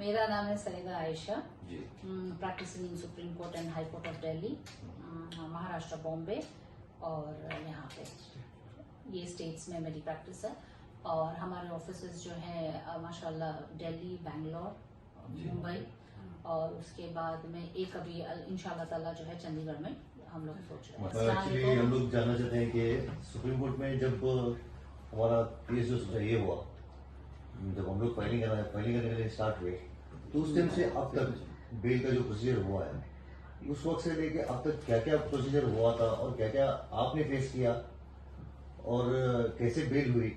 मेरा नाम है Saeeda Ayesha, practising in Supreme Court and High Court of Delhi, Maharashtra, Bombay और यहाँ पे ये स्टेट्स में मेरी प्रैक्टिस है। और हमारे ऑफिसेस जो है माशाल्लाह दिल्ली, बैंगलोर, मुंबई और उसके बाद में एक अभी इंशाल्लाह ताला जो है चंडीगढ़ में हम लोग सोच रहे हैं। एक्चुअली हम लोग जानना चाहते हैं कि सुप्रीम कोर्ट में जब हमारा केस जो ये हुआ, जब हम लोग फाइलिंग करने के लिए स्टार्ट हुए, तो उस टाइम से अब तक बेल का जो प्रोसीजर हुआ है, उस वक्त से लेके अब तक क्या क्या प्रोसीजर हुआ था और क्या क्या आपने फेस किया और कैसे बेल हुई,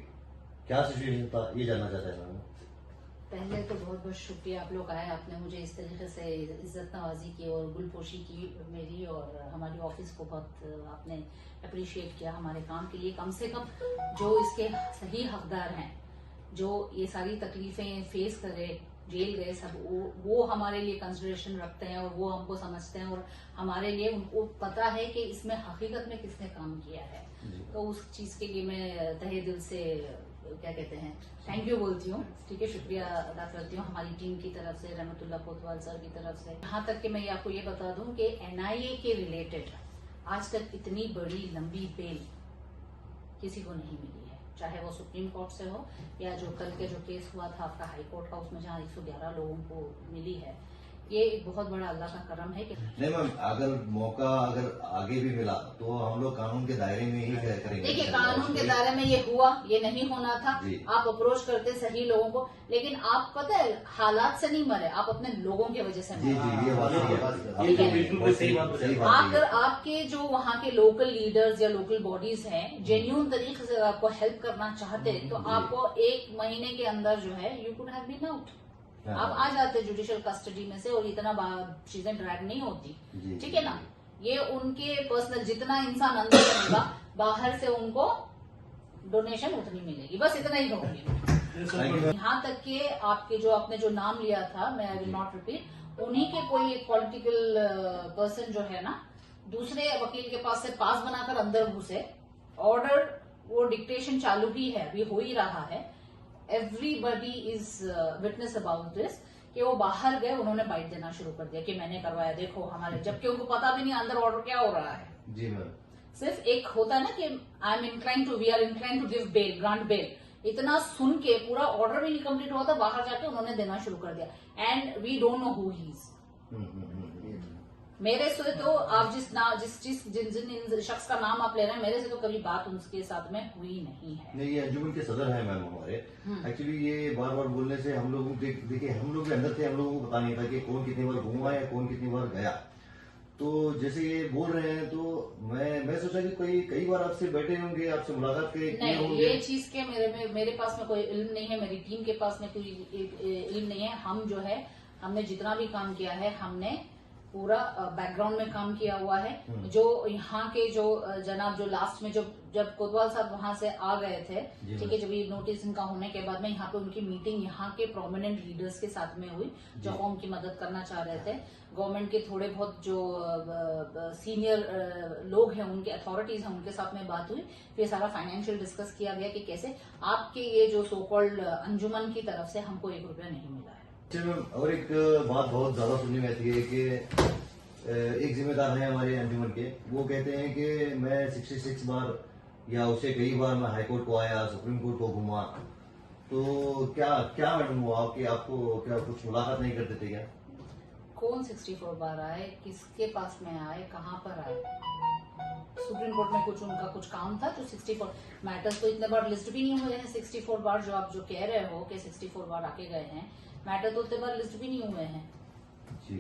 क्या सिचुएशन था, ये जानना चाहते हैं मैम। पहले तो बहुत बहुत शुक्रिया आप लोग आए, आपने मुझे इस तरीके से इज्जत नवाजी की और गुलपोशी की मेरी और हमारी ऑफिस को बहुत आपने अप्रिशिएट किया हमारे काम के लिए। कम से कम जो इसके सही हकदार हैं, जो ये सारी तकलीफें फेस करे, जेल गए, सब वो हमारे लिए कंसिडरेशन रखते हैं और वो हमको समझते हैं और हमारे लिए उनको पता है कि इसमें हकीकत में किसने काम किया है। तो उस चीज के लिए मैं तहे दिल से क्या कहते हैं थैंक यू बोलती हूँ, ठीक है, शुक्रिया अदा करती हूँ हमारी टीम की तरफ से, रहमतुल्लाह कोतवाल सर की तरफ से। यहाँ तक कि मैं आपको ये बता दूं कि एनआईए के रिलेटेड आज तक इतनी बड़ी लंबी बेल किसी को नहीं मिली है, चाहे वो सुप्रीम कोर्ट से हो या जो कल के जो केस हुआ था आपका हाई कोर्ट का, उसमें जहाँ 111 लोगों को मिली है। ये एक बहुत बड़ा अल्लाह का करम है कि नहीं मैम, अगर मौका अगर आगे भी मिला तो हम लोग कानून के दायरे में ही करेंगे। देखिए, कानून के दायरे में ये हुआ, ये नहीं होना था। आप अप्रोच करते सही लोगों को, लेकिन आप पता है हालात से नहीं मरे, आप अपने लोगों की वजह से मरे। अगर आपके जो वहाँ के लोकल लीडर्स या लोकल बॉडीज हैं जेन्युइन तरीके से आपको हेल्प करना चाहते, तो आपको 1 महीने के अंदर जो है you could have been out, आप आ जाते जुडिशियल कस्टडी में से और इतना चीजें ड्रैग नहीं होती, ठीक है ना। ये उनके पर्सनल, जितना इंसान अंदर रहेगा बाहर से उनको डोनेशन उतनी मिलेगी, बस इतना ही कहूंगी। यहाँ तक कि आपके जो आपने जो नाम लिया था, मैं आई विल नॉट रिपीट, उन्हीं के कोई एक पॉलिटिकल पर्सन जो है ना, दूसरे वकील के पास से पास बनाकर अंदर घुसे, ऑर्डर वो डिक्टेशन चालू ही है, अभी हो ही रहा है, everybody is witness about this, कि वो बाहर गए, उन्होंने बाइट देना शुरू कर दिया कि मैंने करवाया, देखो हमारे, जबकि उनको पता भी नहीं अंदर ऑर्डर क्या हो रहा है। जी मैम, सिर्फ एक होता है ना कि I am incline to, we are incline to give bail, grant bail, इतना सुन के पूरा ऑर्डर भी नहीं कंप्लीट हुआ था, बाहर जाके उन्होंने देना शुरू कर दिया, and we don't know who he is. मेरे से तो आप जिन शख्स का नाम आप ले रहे हैं, मेरे से तो कभी बात उनके साथ में हुई नहीं है। नहीं, ये अंजुमन के सदर है मैम हमारे। एक्चुअली ये बार बार बोलने से हम लोग देखिए, हम लोग के अंदर थे, हम लोगों को पता नहीं था कि कौन कितनी बार घूमा या कौन कितनी बार गया। तो जैसे ये बोल रहे हैं तो मैं सोचा कि कई बार आपसे बैठे होंगे, आपसे मुलाकात किए होंगे। ये चीज के मेरे पास में कोई इल्म नहीं है, मेरी टीम के पास में कोई इल्म नहीं है। हम जो है, हमने जितना भी काम किया है, हमने पूरा बैकग्राउंड में काम किया हुआ है। जो यहाँ के जो जनाब जो लास्ट में जब कोतवाल साहब वहां से आ गए थे, ठीक है, जब ये नोटिस इनका होने के बाद में यहाँ पे उनकी मीटिंग यहाँ के प्रोमिनेंट लीडर्स के साथ में हुई, जो कौम की मदद करना चाह रहे थे। गवर्नमेंट के थोड़े बहुत जो सीनियर लोग हैं, उनके अथॉरिटीज हैं, उनके साथ में बात हुई। फिर सारा फाइनेंशियल डिस्कस किया गया कि कैसे आपके ये जो सो कॉल्ड अंजुमन की तरफ से हमको 1 रुपया नहीं मिला है। और एक बात बहुत ज्यादा सुनने में आती है कि एक जिम्मेदार है हमारे अंजुमन के, वो कहते हैं कि मैं 66 बार या उससे कई बार मैं हाई कोर्ट को आया, सुप्रीम कोर्ट को घूमा, तो क्या मैडम हुआ कि आपको क्या कुछ मुलाकात नहीं करते थे क्या? कौन 64 बार आए, किसके पास में आए, कहाँ पर आए? सुप्रीम कोर्ट में उनका कुछ काम था तो 64 मैटर्स तो इतने बार लिस्ट भी नहीं हुए हैं। 64 बार जो आप जो कह रहे हो कि 64 बार आके गए हैं, मैटर तो उतने बार लिस्ट भी नहीं हुए हैं जी।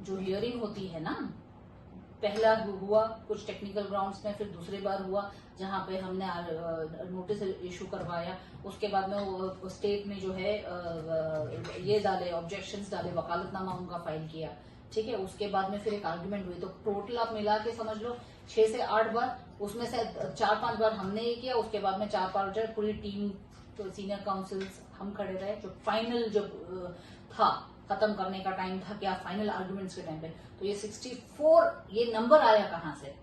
जो हियरिंग होती है ना, पहला हुआ कुछ टेक्निकल ग्राउंड्स में, फिर दूसरी बार हुआ जहाँ पे हमने नोटिस इशू करवाया, उसके बाद में वो स्टेट में जो है ये डाले, ऑब्जेक्शंस डाले, वकालतनामा उनका फाइल किया, ठीक है। उसके बाद में फिर एक आर्ग्यूमेंट हुई, तो टोटल आप मिला के समझ लो 6 से 8 बार, उसमें से 4-5 बार हमने ये किया, उसके बाद में 4-5 पूरी टीम, तो सीनियर काउंसिल्स हम खड़े रहे, जो फाइनल जब था, खत्म करने का टाइम था, क्या फाइनल आर्गुमेंट्स के टाइम पे, तो ये 64 ये नंबर आया कहाँ से?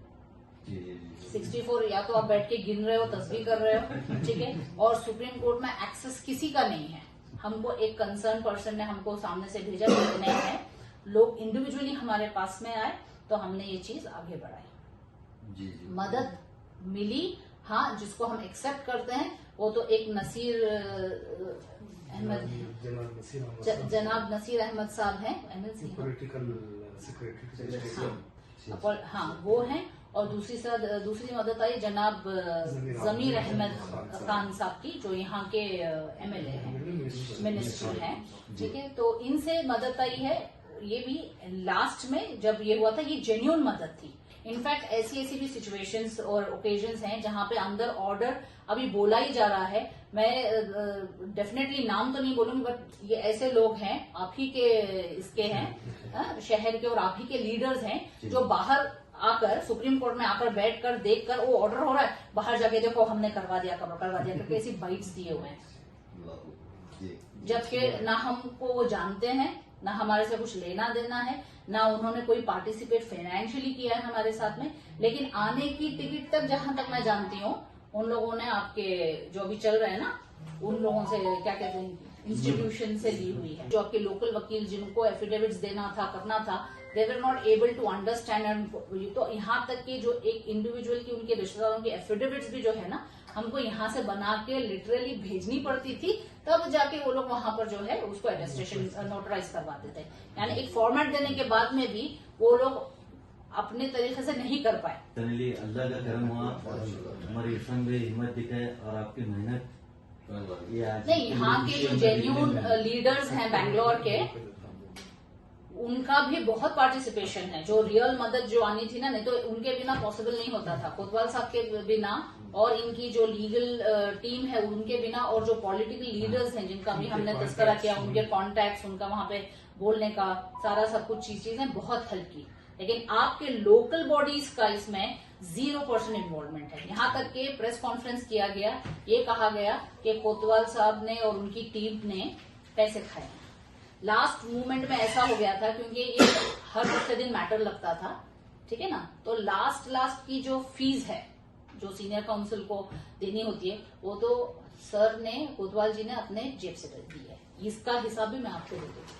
64 या तो आप बैठ के गिन रहे हो, तस्वीर कर रहे हो, ठीक है, और सुप्रीम कोर्ट में एक्सेस किसी का नहीं है, हमको एक कंसर्न पर्सन ने हमको सामने से भेजा, नहीं है, लोग इंडिविजुअली हमारे पास में आए तो हमने ये चीज आगे बढ़ाई। जी जी। मदद मिली, हाँ, जिसको हम एक्सेप्ट करते हैं वो तो एक नसीर अहमद, जनाब नसीर अहमद साहब हैं, MLC हैं। Political secretary. हाँ वो हैं। और दूसरी मदद आई जनाब जमीर अहमद खान साहब की, जो यहाँ के MLA हैं, मिनिस्टर हैं, ठीक है। तो इनसे मदद आई है। ये भी लास्ट में जब ये हुआ था, ये जेन्युइन मदद थी। इनफैक्ट ऐसी भी सिचुएशंस और ओकेजन्स हैं जहां पे अंदर ऑर्डर अभी बोला ही जा रहा है। मैं डेफिनेटली नाम तो नहीं बोलूंगी, बट ये ऐसे लोग हैं, आप ही के इसके हैं, शहर के, और आप ही के लीडर्स हैं, जो बाहर आकर सुप्रीम कोर्ट में आकर बैठकर देखकर वो ऑर्डर हो रहा है, बाहर जाके देखो हमने करवा दिया करके ऐसी बाइट्स दिए हुए हैं। जबकि ना हमको वो जानते हैं, ना हमारे से कुछ लेना देना है, ना उन्होंने कोई पार्टिसिपेट फाइनेंशियली किया है हमारे साथ में, लेकिन आने की टिकट तक जहां तक मैं जानती हूँ उन लोगों ने आपके जो अभी चल रहे हैं ना, उन लोगों से क्या कहते हैं, इंस्टीट्यूशन से ली हुई है। जो आपके लोकल वकील जिनको एफिडेविट्स देना था, करना था, they were not able to understand. तो यहाँ तक कि जो एक इंडिविजुअल की, उनके रिश्तेदारों की एफिडेविट्स भी जो है ना, हमको यहाँ से बना के लिटरली भेजनी पड़ती थी, तब जाके वो लोग वहां पर जो है उसको अटेस्टेशन नोटराइज करवाते थे। यानी एक फॉर्मेट देने के बाद में भी वो लोग अपने तरीके से नहीं कर पाए। अल्लाह का करम हुआ और हमारी इरफान भाई हिम्मत दिखाए और आपकी मेहनत नहीं, यहाँ के जो जेन्यून लीडर्स हैं बैंगलोर के, उनका भी बहुत पार्टिसिपेशन है। जो रियल मदद जो आनी थी ना, नहीं तो उनके बिना पॉसिबल नहीं होता था। कोतवाल साहब के बिना और इनकी जो लीगल टीम है उनके बिना, और जो पॉलिटिकल लीडर्स हैं जिनका भी हमने तस्करा किया, उनके कॉन्टैक्ट्स, उनका वहां पे बोलने का सारा सब कुछ चीजें बहुत हेल्प की। लेकिन आपके लोकल बॉडीज का इसमें 0% इन्वॉल्वमेंट है। यहाँ तक के प्रेस कॉन्फ्रेंस किया गया, ये कहा गया कि कोतवाल साहब ने और उनकी टीम ने पैसे खाए। लास्ट मूवमेंट में ऐसा हो गया था, क्योंकि ये हर दूसरे दिन मैटर लगता था, ठीक है ना। तो लास्ट की जो फीस है, जो सीनियर काउंसिल को देनी होती है, वो तो सर ने, कोतवाल जी ने अपने जेब से दी है। इसका हिसाब भी मैं आपको दे दूंगी।